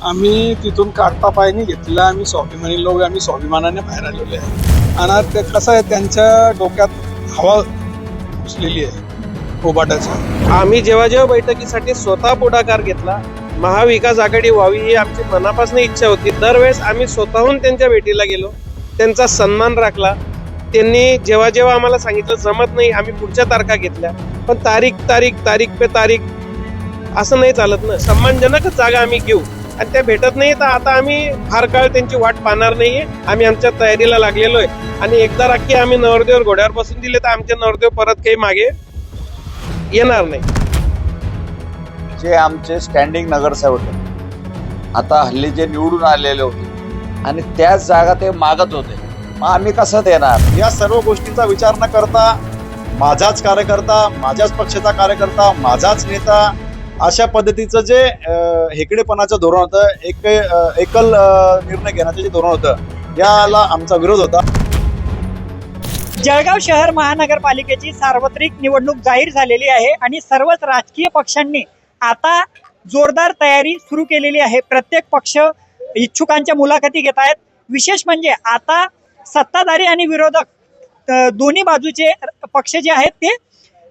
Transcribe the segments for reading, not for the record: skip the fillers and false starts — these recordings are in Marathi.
आम्ही तिथून काढता पाय नाही घेतलेला. आम्ही स्वाभिमानी लोक, आम्ही स्वाभिमानाने बाहेर आलेले आहे. आणि ते कसं आहे, त्यांच्या डोक्यात हवा घुसलेली आहे उबाटाचा. आम्ही जेव्हा जेव्हा बैठकीसाठी स्वतः पुढाकार घेतला, महाविकास आघाडी व्हावी ही आमची मनापासून इच्छा होती. दरवेळेस आम्ही स्वतःहून त्यांच्या भेटीला गेलो, त्यांचा सन्मान राखला. त्यांनी जेव्हा जेव्हा आम्हाला सांगितलं जमत नाही, आम्ही पुढच्या तारखा घेतल्या. पण तारीख पे तारीख असं नाही चालत ना. सन्मानजनकच जागा आम्ही घेऊ, आणि त्या भेटत नाही तर आता आम्ही फार काळ त्यांची वाट पाहणार नाहीये. आम्ही आमच्या तयारीला लागलेलो आहे. आणि एकदा राखी आम्ही नवरदेव घोड्यावर बसून दिले तर आमचे नवरदेव परत काही मागे येणार नाही. जे आमचे स्टँडिंग नगरसेवक आहेत, आता हल्ली जे निवडून आलेले होते आणि त्याच जागा ते मागत होते, मग आम्ही कसं देणार? या सर्व गोष्टींचा विचार न करता माझाच कार्यकर्ता, माझ्याच पक्षाचा कार्यकर्ता, माझाच नेता, अशा पद्धतीचं जे हेकडेपणाचं धोरण होतं, एकल निर्णय घेण्याचं जे धोरण होतं, याला आमचा विरोध होता. जळगाव शहर महानगरपालिकेची सार्वत्रिक निवडणूक जाहीर झालेली आहे आणि सर्वच राजकीय पक्षांनी आता जोरदार तयारी सुरू केलेली आहे. प्रत्येक पक्ष इच्छुकांच्या मुलाखती घेत आहेत. विशेष म्हणजे आता सत्ताधारी आणि विरोधक दोन्ही बाजूचे पक्ष जे आहेत ते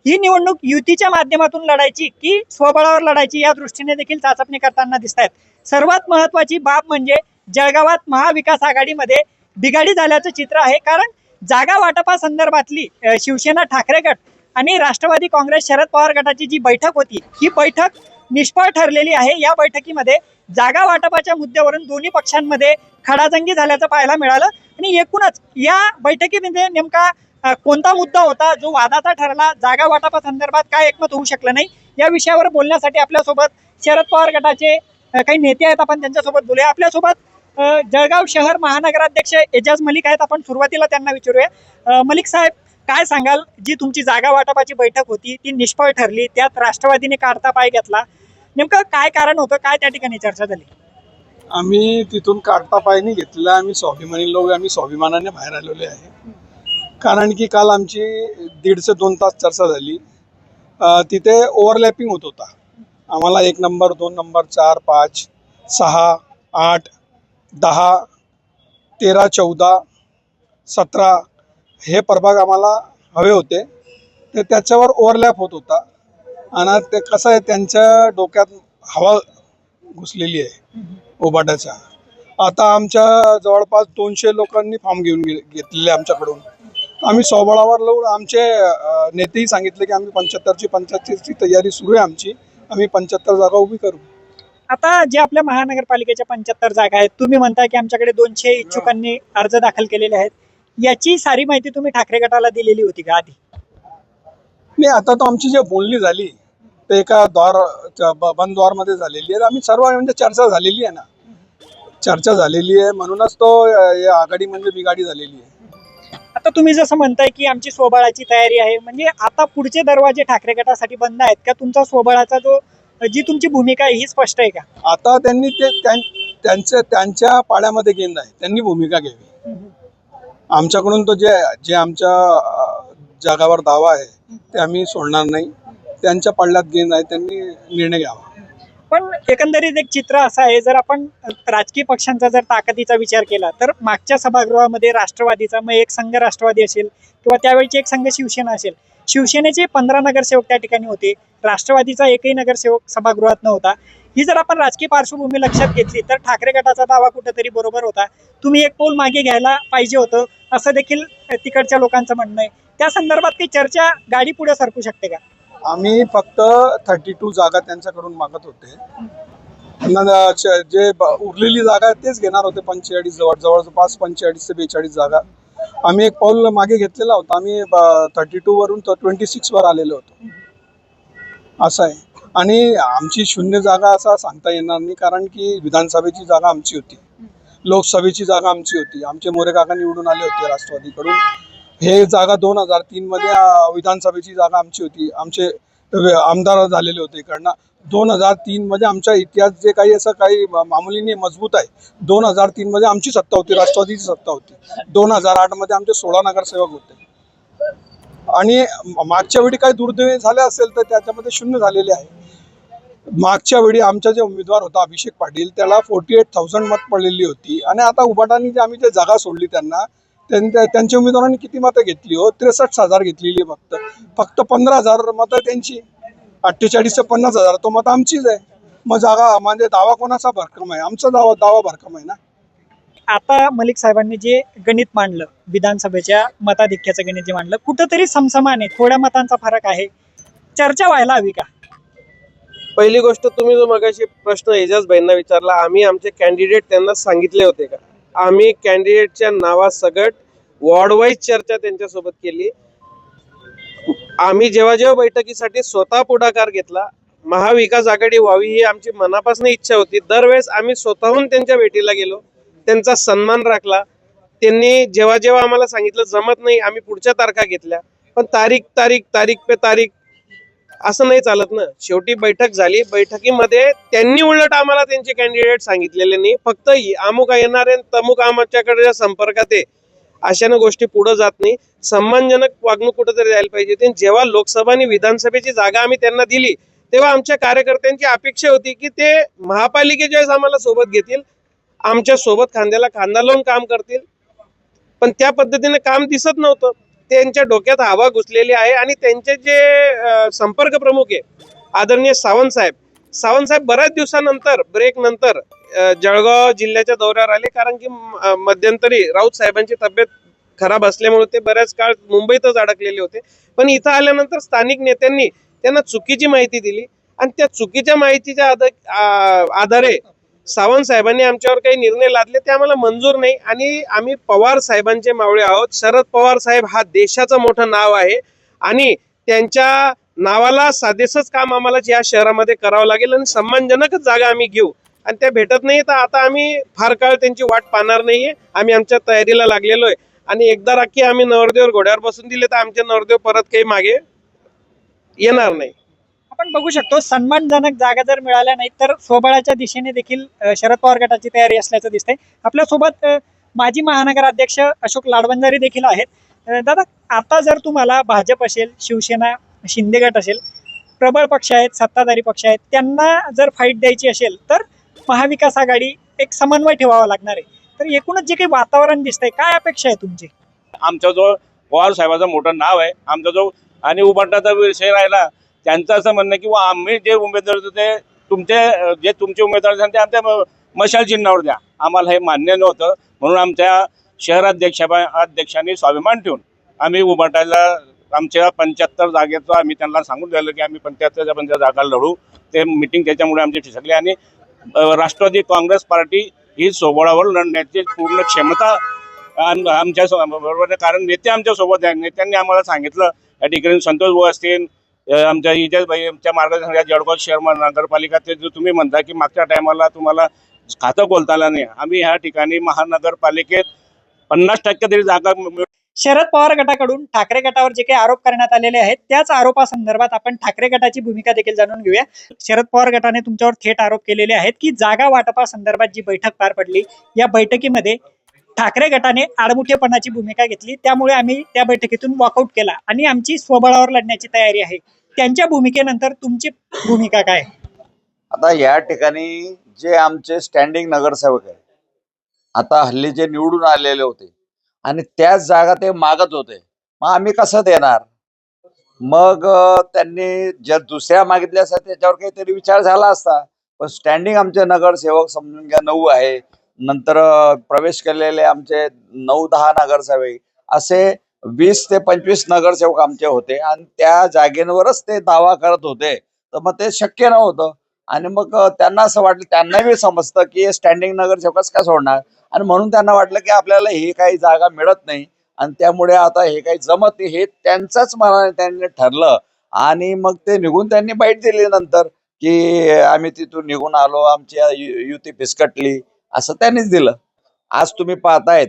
ही निवडणूक युतीच्या माध्यमातून लढायची की स्वबळावर लढायची या दृष्टीने देखील चाचपणी करताना दिसत आहेत. सर्वात महत्वाची बाब म्हणजे जळगावात महाविकास आघाडीमध्ये बिघाडी झाल्याचं चित्र आहे. कारण जागा वाटपासंदर्भातली शिवसेना ठाकरे गट आणि राष्ट्रवादी काँग्रेस शरद पवार गटाची जी बैठक होती, ही बैठक निष्फळ ठरलेली आहे. या बैठकीमध्ये जागा वाटपाच्या मुद्द्यावरून दोन्ही पक्षांमध्ये खडाजंगी झाल्याचं पाहायला मिळालं. आणि एकूणच या बैठकीमध्ये नेमका कोणता मुद्दा होता जो वादाचा ठरला, जागा वाटपासंदर्भात काय एकमत होऊ शकलं नाही, या विषयावर बोलण्यासाठी आपल्यासोबत शरद पवार गटाचे काही नेते आहेत. आपण त्यांच्यासोबत बोलूया. आपल्यासोबत जळगाव शहर महानगराध्यक्ष एजाज मलिक आहेत. आपण सुरुवातीला त्यांना विचारूया. मलिक साहेब, काय सांगाल, जी तुमची जागा वाटपाची बैठक होती ती निष्फळ ठरली, त्यात राष्ट्रवादीने काढता पाय घेतला, नेमकं काय कारण होतं, काय त्या ठिकाणी चर्चा झाली? आम्ही तिथून काढता पाय नाही घेतलेला. आम्ही स्वाभिमानी लोक, आम्ही स्वाभिमानाने बाहेर आलेले आहे. कारण की काल आमची 1.5 ते 2 तास चर्चा झाली. तिथे ओव्हरलॅपिंग होत होता. आम्हाला 1 नंबर, 2 नंबर, 4, 5, 6, 8, 10, 13, 14, 17 हे प्रभाग आम्हाला हवे होते. ते त्याच्यावर ओव्हरलॅप होत होता. आणि ते कसं आहे, त्यांच्या डोक्यात हवा घुसलेली आहे उबाटाच्या. आता आमच्या जवळपास 200 लोकांनी फॉर्म घेऊन घेतलेले आमच्याकडून. आम्ही स्वबळावर लावून आमचे नेतेही सांगितले की आम्ही 75ची तयारी सुरू आहे आमची. आम्ही 75 जागा उभी करू. आता जे आपल्या महानगरपालिकेच्या 75 जागा आहेत, तुम्ही म्हणताय की आमच्याकडे 200 इच्छुकांनी अर्ज दाखल केलेले आहेत, याची सारी माहिती तुम्ही ठाकरे गटाला दिलेली होती का आधी? नाही, आता तो आमची जे बोलणी झाली ते एका बंद द्वारमध्ये झालेली आहे. आम्ही सर्व म्हणजे चर्चा झालेली आहे ना, चर्चा झालेली आहे, म्हणूनच तो आघाडी म्हणजे बिघाडी झालेली आहे. आता तुम्ही जसं म्हणताय की आमची स्वबळाची तयारी आहे, म्हणजे आता पुढचे दरवाजे ठाकरे गटासाठी बंद आहेत का? तुमचा स्वबळाचा जी तुमची भूमिका आहे ही स्पष्ट आहे का? आता त्यांनी ते त्यांच्या पाड्यामध्ये गेंद आहे, त्यांनी भूमिका घ्यावी. आमच्याकडून तो जे आमच्या जागावर दावा आहे ते आम्ही सोडणार नाही. त्यांच्या पाड्यात गेंद आहे, त्यांनी निर्णय घ्यावा. पण एकंदरीत एक चित्र असं आहे, जर आपण राजकीय पक्षांचा जर ताकदीचा विचार केला तर मागच्या सभागृहामध्ये राष्ट्रवादीचा मग एक संघ राष्ट्रवादी असेल किंवा त्यावेळीची एक संघ शिवसेना असेल, शिवसेनेचे 15 नगरसेवक त्या ठिकाणी होते, राष्ट्रवादीचा एकही नगरसेवक सभागृहात नव्हता. ही जर आपण राजकीय पार्श्वभूमी लक्षात घेतली तर ठाकरे गटाचा दावा कुठेतरी बरोबर होता. तुम्ही एक पाऊल मागे घ्यायला पाहिजे होतं असं देखील तिकडच्या लोकांचं म्हणणं आहे. त्या संदर्भात काही चर्चा गाडी पुढे सरकू शकते का? आम्ही फक्त 32 जागा त्यांच्याकडून मागत होते. जे उरलेली जागा आहे तेच घेणार होते. 45 जवळपास 45 ते 42 जागा. आम्ही एक पाऊल मागे घेतलेला होता. आम्ही 32 वरून 26 वर आलेलो होतो, असं आहे. आणि आमची शून्य जागा असं सांगता येणार नाही, कारण की विधानसभेची जागा आमची होती, लोकसभेची जागा आमची होती. आमचे मोरे काका निवडून आले होते राष्ट्रवादीकडून. हे जागा 2003 मध्ये विधानसभेची जागा आमची होती. आमचे आमदार झालेले होते इकडनं. 2003 मध्ये आमचा इतिहास जे काही असं काही मामुली नाही, मजबूत आहे. 2003 मध्ये आमची सत्ता होती, राष्ट्रवादीची सत्ता होती. 2008 मध्ये आमचे 16 नगरसेवक होते. आणि मागच्या वेळी काही दुर्दैवी झाले असेल तर त्याच्यामध्ये 0 झालेले आहे. मागच्या वेळी आमचा जे उमेदवार होता अभिषेक पाटील त्याला 48,000 मत पडलेली होती आणि आता उबाटांनी जे आम्ही जे जागा सोडली त्यांना त्यांच्या उमेदवारांनी किती मतं घेतली हो? 63,000 घेतलेली फक्त 15,000 मतं त्यांची. 48 ते 50,000 तो मत आमचीच आहे. मग जागा म्हणजे दावा कोणाचा भरकम आहे? आमचा दावा भरकम आहे ना. आता मलिक साहेबांनी जे गणित मांडलं, विधानसभेच्या मताधिक्याचं गणित जे मांडलं, कुठंतरी समसमान आहे, थोड्या मतांचा फरक आहे. चर्चा व्हायला हवी का? पहिली गोष्ट, तुम्ही जो मगाशी प्रश्न एजाज भाईंना विचारला, आम्ही आमचे कॅन्डिडेट त्यांना सांगितले होते का? आम्ही कॅन्डिडेटच्या नावासकट वॉर्ड वाईज चर्चा त्यांच्यासोबत केली. आम्ही जेव्हा बैठकीसाठी स्वतः पुढाकार घेतला, महाविकास आघाडी व्हावी ही आमची मनापासून इच्छा होती. दरवेळेस आम्ही स्वतःहून त्यांच्या भेटीला गेलो, त्यांचा सन्मान राखला. त्यांनी जेव्हा आम्हाला सांगितलं जमत नाही, आम्ही पुढच्या तारखा घेतल्या. पण तारीख पे तारीख असं नाही चालत ना. शेवटी बैठक झाली. बैठकीमध्ये त्यांनी उलट आम्हाला त्यांचे कॅन्डिडेट सांगितलेले नाही, फक्त अमुक येणार आहे, तमुक आमच्याकडे संपर्कात आहे, अशानं गोष्टी पुढे जात नाही. सन्मानजनक वागणूक कुठेतरी द्यायला पाहिजे. जेव्हा लोकसभा आणि विधानसभेची जागा आम्ही त्यांना दिली, तेव्हा आमच्या कार्यकर्त्यांची अपेक्षा होती की ते महापालिकेच्या वेळेस आम्हाला सोबत घेतील, आमच्या सोबत खांद्याला खांदा लावून काम करतील. पण त्या पद्धतीने काम दिसत नव्हतं. त्यांच्या डोक्यात हवा घुसलेली आहे आणि त्यांचे जे संपर्क प्रमुख आहे आदरणीय सावंत साहेब बऱ्याच दिवसानंतर ब्रेक नंतर जळगाव जिल्ह्याच्या दौऱ्यावर आले, कारण की मध्यंतरी राऊत साहेबांची तब्येत खराब असल्यामुळे ते बऱ्याच काळ मुंबईतच अडकलेले होते. पण इथं आल्यानंतर स्थानिक नेत्यांनी त्यांना चुकीची माहिती दिली आणि त्या चुकीच्या माहितीच्या आधारे सावंत साहेबांनी आमच्यावर काही निर्णय लादले, ते आम्हाला मंजूर नाही. आणि आम्ही पवार साहेबांचे मावळे आहोत. शरद पवार साहेब हा देशाचं मोठं नाव आहे आणि त्यांच्या नावाला साधेसच काम आम्हाला या शहरामध्ये करावं लागेल आणि सन्मानजनकच जागा आम्ही घेऊ. आणि त्या भेटत नाही तर आता आम्ही फार काळ त्यांची वाट पाहणार नाहीये. आम्ही आमच्या तयारीला लागलेलो आहे आणि एकदा राखी आम्ही नवरदेव घोड्यावर बसून दिले तर आमचे नवरदेव परत काही मागे येणार नाही. आपण बघू शकतो, सन्मानजनक जागा जर मिळाल्या नाही तर स्वबळाच्या दिशेने देखील शरद पवार गटाची तयारी असल्याचं दिसतंय. आपल्यासोबत माजी महानगर अध्यक्ष अशोक लाडबंजारी देखील आहेत. दादा, आता जर तुम्हाला भाजप असेल, शिवसेना, शिंदे गट असेल, प्रबळ पक्ष आहेत, सत्ताधारी पक्ष आहेत, त्यांना जर फाईट द्यायची असेल तर महाविकास आघाडी एक समन्वय ठेवावा लागणार आहे. तर एकूणच जे काही वातावरण दिसतंय, काय अपेक्षा आहे तुमची? आमच्याजवळ पवार साहेबाचं मोठं नाव आहे आमच्याजवळ आणि उभाटाचा विषय राहिला. त्यांचं असं म्हणणं की आम्ही जे उमेदवार होते ते तुमचे उमेदवार ते आमच्या मशाल चिन्हावर द्या. आम्हाला हे मान्य नव्हतं, म्हणून आमच्या अध्यक्षांनी स्वाभिमान ठेवून आम्ही उभाटायला आमच्या 75 जागेचं आम्ही त्यांना सांगून दिलं की आम्ही 75 जागा लढू. ते मिटिंग त्याच्यामुळे आमची ठिसकली आणि राष्ट्रवादी काँग्रेस पार्टी ही सोबळावर लढण्याची पूर्ण क्षमता आमच्या बरोबर, कारण नेते आमच्या सोबत आहे. नेत्यांनी आम्हाला सांगितलं, या ठिकाणी संतोष भाऊ असतील, आमच्या इजाज भाई, आमच्या मार्गदर्शन जळगाव शहर नगरपालिका, ते जो तुम्ही म्हणता की मागच्या टायमाला तुम्हाला खातं खोलता आलं नाही, आम्ही ह्या ठिकाणी महानगरपालिकेत 50% तरी जागा. शरद पवार गटाकडून ठाकरे गटावर जे काही आरोप करण्यात आलेले आहेत त्याच आरोपासंदर्भात आपण ठाकरे गटाची भूमिका देखील जाणून घेऊया. शरद पवार गटाने तुमच्यावर थेट आरोप केलेले आहेत की जागा वाटपासंदर्भात जी बैठक पार पडली, या बैठकीमध्ये ठाकरे गटाने आडमुठेपणाची भूमिका घेतली, त्यामुळे आम्ही त्या बैठकीतून वॉकआउट केला आणि आमची स्वबळावर लढण्याची तयारी आहे. त्यांच्या भूमिकेनंतर तुमची भूमिका काय? आता या ठिकाणी जे आमचे स्टँडिंग नगरसेवक आहे, आता हल्ली जे निवडून आलेले होते आणि त्याच जागा ते मागत होते, मग आम्ही कसं देणार? मग त्यांनी ज्या दुसऱ्या मागितल्या असतात त्याच्यावर काहीतरी विचार झाला असता. पण स्टँडिंग आमचे नगरसेवक समजून घ्या 9 आहे, नंतर प्रवेश केलेले आमचे 9-10 नगरसेवक, असे 20 ते 25 नगरसेवक आमचे होते आणि त्या जागेवरच ते दावा करत होते. तर मग ते शक्य नव्हतं आणि मग त्यांना असं वाटलं, त्यांना बी समजतं की स्टँडिंग नगरसेवकच का सोडणार, आणि म्हणून त्यांना वाटलं की आपल्याला हे काही जागा मिळत नाही आणि त्यामुळे आता हे काही जमत नाही, हे त्यांच्याच मनाने त्यांनी ठरलं. आणि मग ते निघून त्यांनी बाईट दिली नंतर की आम्ही तिथून निघून आलो, आमची युती फिसकटली, असं त्यांनीच दिलं. आज तुम्ही पाहतायत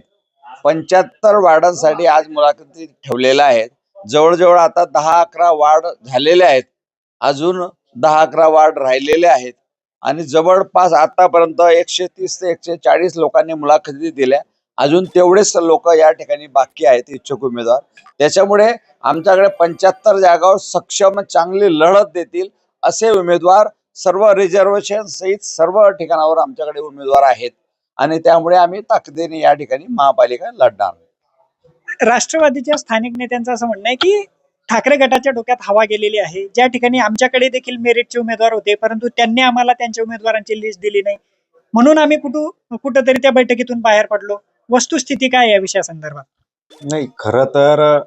75 वार्डांसाठी आज मुलाखती ठेवलेल्या आहेत. जवळजवळ आता 10-11 वार्ड झालेले आहेत, अजून 10-11 वार्ड राहिलेले आहेत आणि जवळपास आतापर्यंत 130 ते 140 लोकांनी मुलाखती दिल्या. अजून तेवढेच लोक या ठिकाणी बाकी आहेत इच्छुक उमेदवार. त्याच्यामुळे आमच्याकडे 75 जागावर सक्षम चांगली लढत देतील असे उमेदवार सर्व रिझर्वेशन सहित सर्व ठिकाणावर आमच्याकडे उमेदवार आहेत आणि त्यामुळे आम्ही ताकदीने या ठिकाणी महापालिका लढणार. राष्ट्रवादीच्या स्थानिक नेत्यांचं असं म्हणणं आहे की ठाकरे गटाच्या डोक्यात हवा गेलेली आहे. ज्या ठिकाणी आमच्याकडे देखील मेरिटचे उमेदवार होते, परंतु त्यांनी आम्हाला त्यांच्या उमेदवारांची लिस्ट दिली नाही, म्हणून आम्ही कुठंतरी त्या बैठकीतून बाहेर पडलो. वस्तुस्थिती काय या विषयासंदर्भात? नाही, खरं तर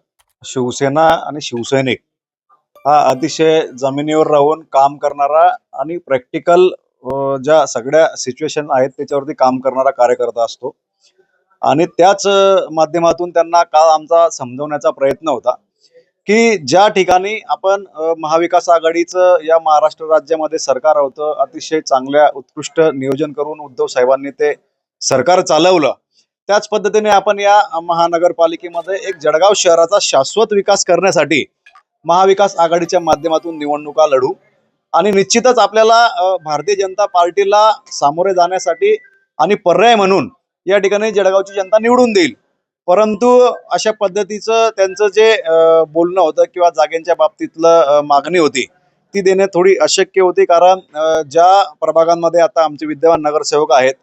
शिवसेना आणि शिवसैनिक हा अतिशय जमिनीवर राहून काम करणारा आणि प्रॅक्टिकल ज्या सगळ्या सिच्युएशन आहेत त्याच्यावरती काम करणारा कार्यकर्ता असतो. आणि त्याच माध्यमातून त्यांना काल आमचा समजवण्याचा प्रयत्न होता की ज्या ठिकाणी आपण महाविकास आघाडीचं या महाराष्ट्र राज्यामध्ये सरकार होतं, अतिशय चांगल्या उत्कृष्ट नियोजन करून उद्धव साहेबांनी ते सरकार चालवलं, त्याच पद्धतीने आपण या महानगरपालिकेमध्ये एक जळगाव शहराचा शाश्वत विकास करण्यासाठी महाविकास आघाडीच्या माध्यमातून निवडणुका लढू. आणि निश्चितच आपल्याला भारतीय जनता पार्टीला सामोरे जाण्यासाठी आणि पर्याय म्हणून या ठिकाणी जळगावची जनता निवडून देईल. परंतु अशा पद्धतीचं त्यांचं जे बोलणं होतं किंवा जागेंच्या बाबतीतलं मागणी होती ती देणे थोडी अशक्य होती. कारण ज्या प्रभागांमध्ये आता आमचे विद्यमान नगरसेवक आहेत,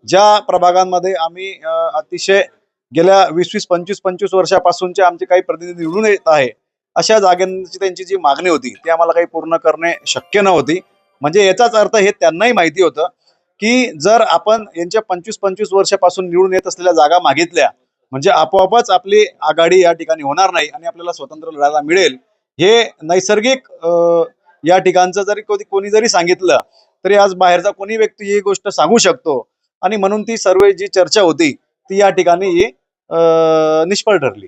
ज्या प्रभागांमध्ये आम्ही अतिशय गेल्या 20-25 वर्षापासूनचे आमचे काही प्रतिनिधी निवडून येत आहे, अशा जागांची त्यांची जी मागणी होती ती आम्हाला काही पूर्ण करणे शक्य नव्हती. म्हणजे याचाच अर्थ हे त्यांनाही माहिती होतं की जर आपण यांच्या 25 वर्षापासून निवडून येत असलेल्या जागा मागितल्या म्हणजे आपोआपच आपली आघाडी या ठिकाणी होणार नाही आणि आपल्याला स्वतंत्र लढायला मिळेल. हे नैसर्गिक या ठिकाणचं जरी कोणी जरी सांगितलं तरी आज बाहेरचा कोणी व्यक्ती ही गोष्ट सांगू शकतो. आणि म्हणून ती सर्व जी चर्चा होती ती या ठिकाणी निष्फळ ठरली.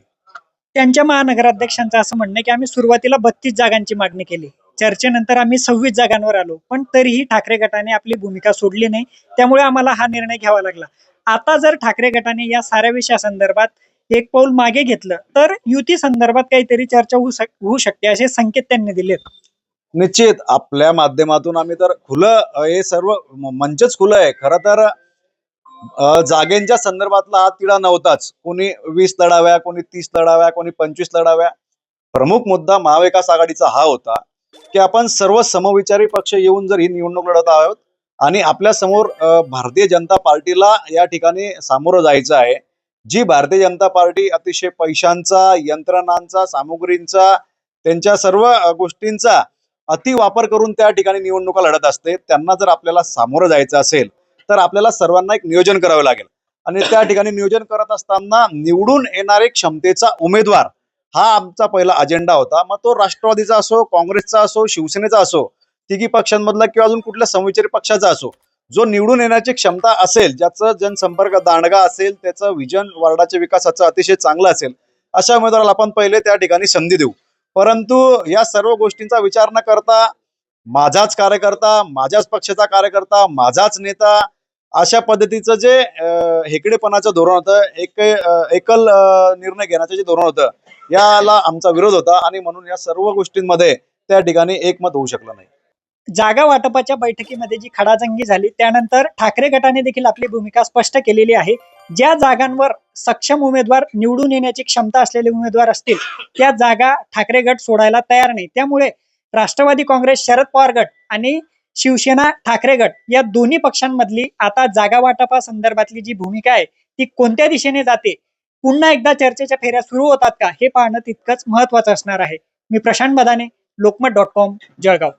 त्यांच्या महानगराध्यक्षांचं असं म्हणणं आहे की आम्ही सुरुवातीला 32 जागांची मागणी केली, चर्चेनंतर आम्ही 26 जागांवर आलो, पण तरीही ठाकरे गटाने आपली भूमिका सोडली नाही, त्यामुळे आम्हाला हा निर्णय घ्यावा लागला. आता जर ठाकरे गटाने या साऱ्या विषयासंदर्भात एक पाऊल मागे घेतलं तर युती संदर्भात काहीतरी चर्चा होऊ शकते, असे संकेत त्यांनी दिलेत. निश्चित आपल्या माध्यमातून आम्ही तर खुलं, हे सर्व मंचच खुलं आहे. खरं तर जागेंच्या संदर्भातला हा तिढा नव्हताच. कोणी 20 लढाव्या, कोणी 30 लढाव्या, कोणी 25 लढाव्या. प्रमुख मुद्दा महाविकास आघाडीचा हा होता की आपण सर्व समविचारी पक्ष येऊन जर ही निवडणूक लढत आहोत आणि आपल्या समोर भारतीय जनता पार्टीला या ठिकाणी सामोरं जायचं आहे. जी भारतीय जनता पार्टी अतिशय पैशांचा, यंत्रणांचा, सामुग्रींचा, त्यांच्या सर्व गोष्टींचा अतिवापर करून त्या ठिकाणी निवडणुका लढत असते, त्यांना जर आपल्याला सामोरं जायचं असेल तर आपल्याला सर्वांना एक नियोजन करावं लागेल. आणि त्या ठिकाणी नियोजन करत असताना निवडून येणारे क्षमतेचा उमेदवार हा आमचा पहिला अजेंडा होता. मग तो राष्ट्रवादीचा असो, काँग्रेसचा असो, शिवसेनेचा असो, तिघी पक्षांमधला किंवा अजून कुठल्या समविचारी पक्षाचा असो, जो निवडून येण्याची क्षमता असेल, ज्याचं जनसंपर्क दांडगा असेल, त्याचं विजन वार्डाच्या विकासाचं अतिशय चांगलं असेल, अशा उमेदवाराला आपण पहिले त्या ठिकाणी संधी देऊ. परंतु या सर्व गोष्टींचा विचार न करता माझाच कार्यकर्ता, माझ्याच पक्षाचा कार्यकर्ता, माझाच नेता, अशा पद्धतीचं जे हेकडेपणाचं धोरण होतं, एकल निर्णय घेण्याचं जे धोरण होतं, याला आमचा विरोध होता. आणि म्हणून या सर्व गोष्टींमध्ये त्या ठिकाणी एकमत होऊ शकलं नाही. जागा वाटपाच्या बैठकीमध्ये जी खडाजंगी झाली त्यानंतर ठाकरे गटाने देखील आपली भूमिका स्पष्ट केलेली आहे. ज्या जागांवर सक्षम उमेदवार, निवडून येण्याची क्षमता असलेले उमेदवार असतील त्या जागा ठाकरे गट सोडायला तयार नाही. त्यामुळे राष्ट्रवादी काँग्रेस, शरद पवार गट आणि शिवसेना ठाकरे गट या दोन्ही पक्षांमधली आता जागा वाटपासंदर्भातली जी भूमिका आहे ती कोणत्या दिशेने जाते, पुन्हा एकदा चर्चेच्या फेऱ्या सुरू होतात का, हे पाहणं तितकंच महत्वाचं असणार आहे. मी प्रशांत बदाने, लोकमत.com, जळगाव.